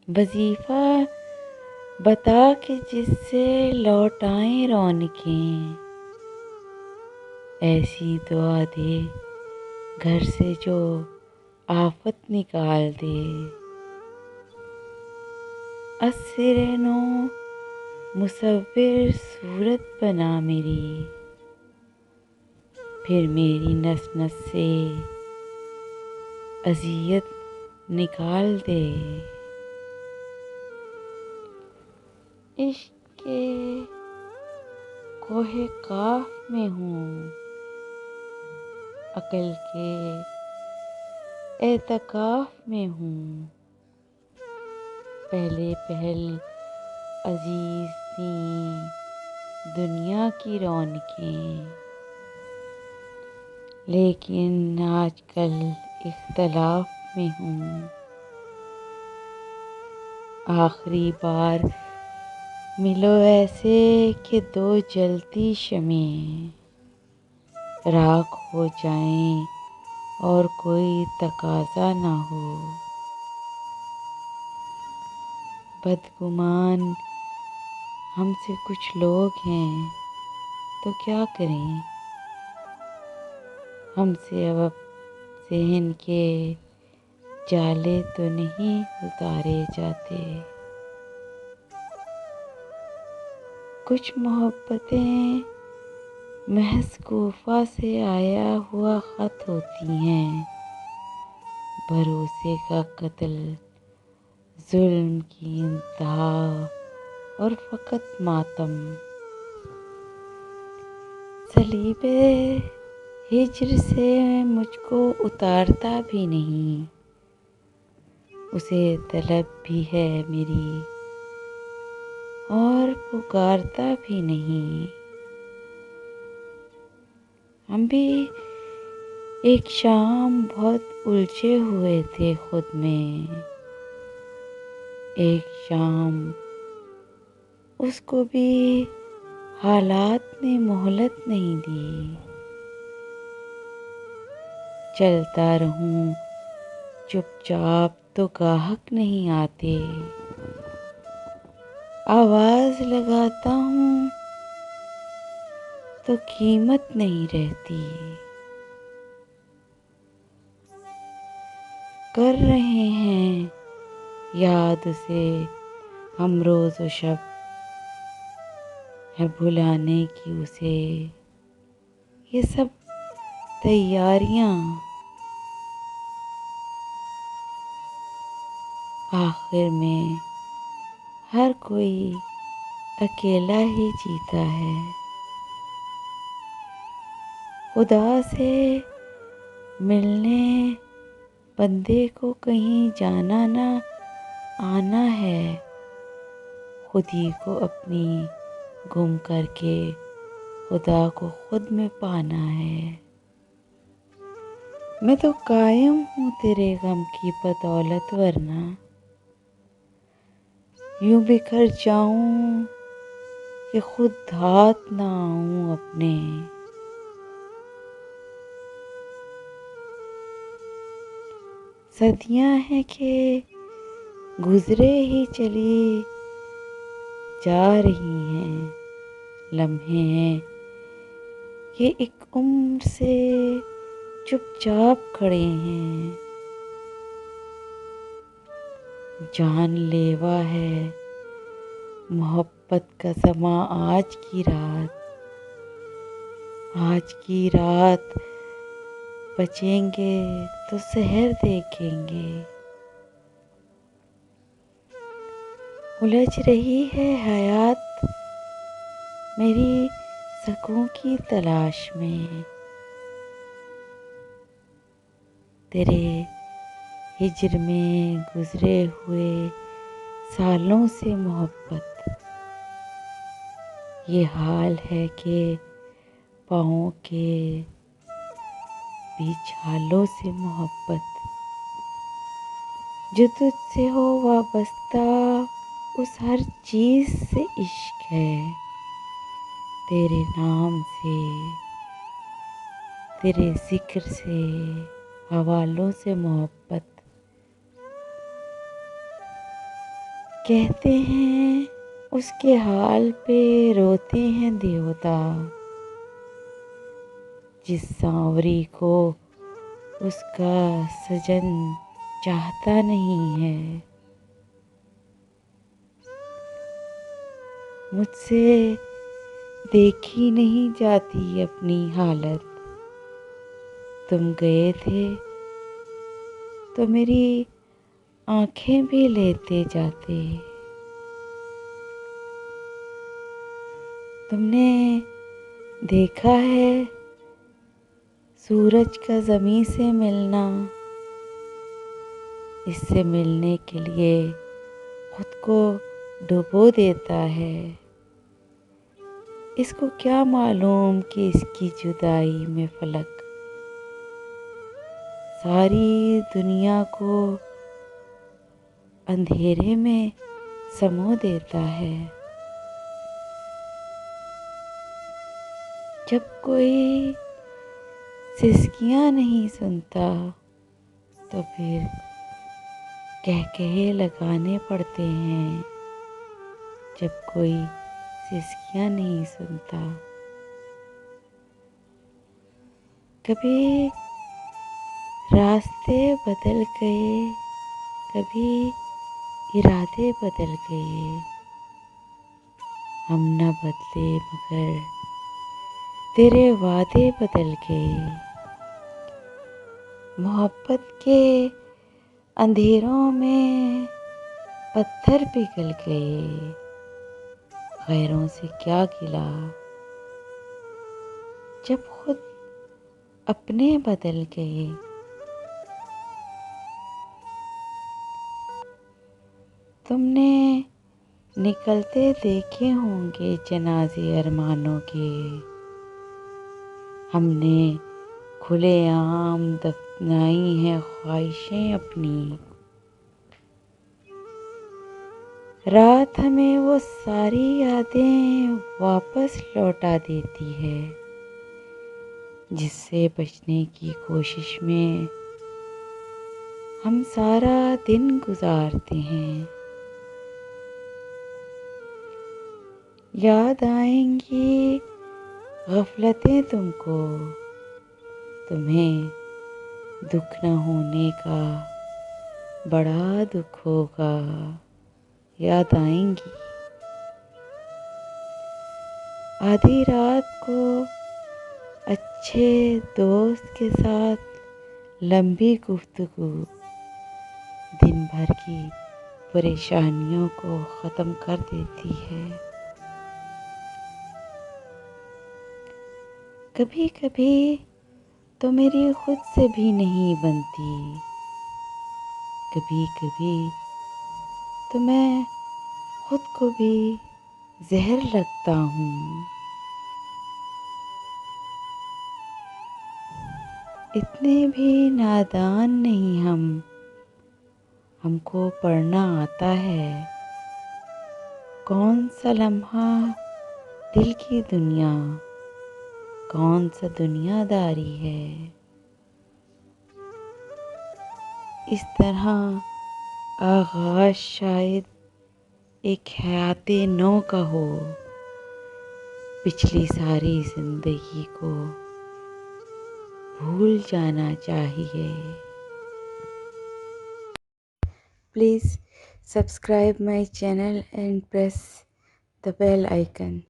वजीफा बता के जिससे लौट आए रौनकें, ऐसी दुआ दे घर से जो आफत निकाल दे। अस्सिर-ए-नो मुसव्विर सूरत बना मेरी, फिर मेरी नस नस से अज़ियत निकाल दे। इश्क़ के कोहे काफ में हूँ, अक़ल के एतकाफ़ में हूँ। पहले पहल अज़ीज़ थीं दुनिया की रौनकें, लेकिन आजकल इख्तलाफ में हूँ। आखिरी बार मिलो ऐसे कि दो जलती शमें राख हो जाएं और कोई तकाज़ा ना हो। बदगुमान हमसे कुछ लोग हैं तो क्या करें, हमसे अब ज़हन के जाले तो नहीं उतारे जाते। कुछ मोहब्बतें महज़ कूफा से आया हुआ ख़त होती हैं, भरोसे का कत्ल, जुल्म की इंतहा और फ़कत मातम। सलीबे हिज्र से मुझको उतारता भी नहीं, उसे तलब भी है मेरी और पुकारता भी नहीं। हम भी एक शाम बहुत उलझे हुए थे खुद में, एक शाम उसको भी हालात ने मोहलत नहीं दी। चलता रहूं चुपचाप तो गाहक नहीं आते, आवाज़ लगाता हूँ तो कीमत नहीं रहती। कर रहे हैं याद उसे हम रोज़ व शब, है भुलाने की उसे ये सब तैयारियां। आखिर में हर कोई अकेला ही जीता है। खुदा से मिलने बंदे को कहीं जाना ना आना है, खुद ही को अपनी गुम करके खुदा को खुद में पाना है। मैं तो कायम हूँ तेरे गम की बदौलत, वरना यूं बिखर जाऊं कि खुद हाथ ना आऊं अपने। सदियां हैं कि गुजरे ही चली जा रही हैं, लम्हे हैं कि एक उम्र से चुपचाप खड़े हैं। जानलेवा है मोहब्बत का समा आज की रात, आज की रात बचेंगे तो सहर देखेंगे। उलझ रही है हयात मेरी सकूं की तलाश में, तेरे हिज्र में गुजरे हुए सालों से मोहब्बत। ये हाल है कि पाँवों के बीच हालों से मोहब्बत। जो तुझसे हो वाबस्ता उस हर चीज़ से इश्क है, तेरे नाम से, तेरे जिक्र से, हवालों से मोहब्बत। कहते हैं उसके हाल पे रोते हैं देवता, जिस सांवरी को उसका सजन चाहता नहीं है। मुझसे देखी नहीं जाती अपनी हालत, तुम गए थे तो मेरी आंखें भी लेते जाते। तुमने देखा है सूरज का ज़मीं से मिलना, इससे मिलने के लिए खुद को डुबो देता है। इसको क्या मालूम कि इसकी जुदाई में फलक सारी दुनिया को अंधेरे में समो देता है। जब कोई सिसकियाँ नहीं सुनता तो फिर कहकहे लगाने पड़ते हैं। जब कोई सिसकियाँ नहीं सुनता, कभी रास्ते बदल गए, कभी इरादे बदल गए। हम न बदले मगर तेरे वादे बदल गए। मोहब्बत के अंधेरों में पत्थर पिघल गए। गैरों से क्या गिला जब खुद अपने बदल गए। तुमने निकलते देखे होंगे जनाजे अरमानों के, हमने खुलेआम दफनाई हैं ख्वाहिशें अपनी। रात हमें वो सारी यादें वापस लौटा देती है, जिससे बचने की कोशिश में हम सारा दिन गुजारते हैं। याद आएंगी गफलतें तुमको, तुम्हें दुख न होने का बड़ा दुख होगा। याद आएंगी आधी रात को अच्छे दोस्त के साथ लंबी गुफ्तगू, दिन भर की परेशानियों को ख़त्म कर देती है। कभी कभी तो मेरी खुद से भी नहीं बनती, कभी कभी तो मैं खुद को भी जहर लगता हूँ। इतने भी नादान नहीं हम, हमको पढ़ना आता है कौन सा लम्हा दिल की दुनिया, कौन सा दुनियादारी है। इस तरह आगाज शायद एक हयाते नौ का हो, पिछली सारी जिंदगी को भूल जाना चाहिए। Please subscribe my channel and press the bell icon.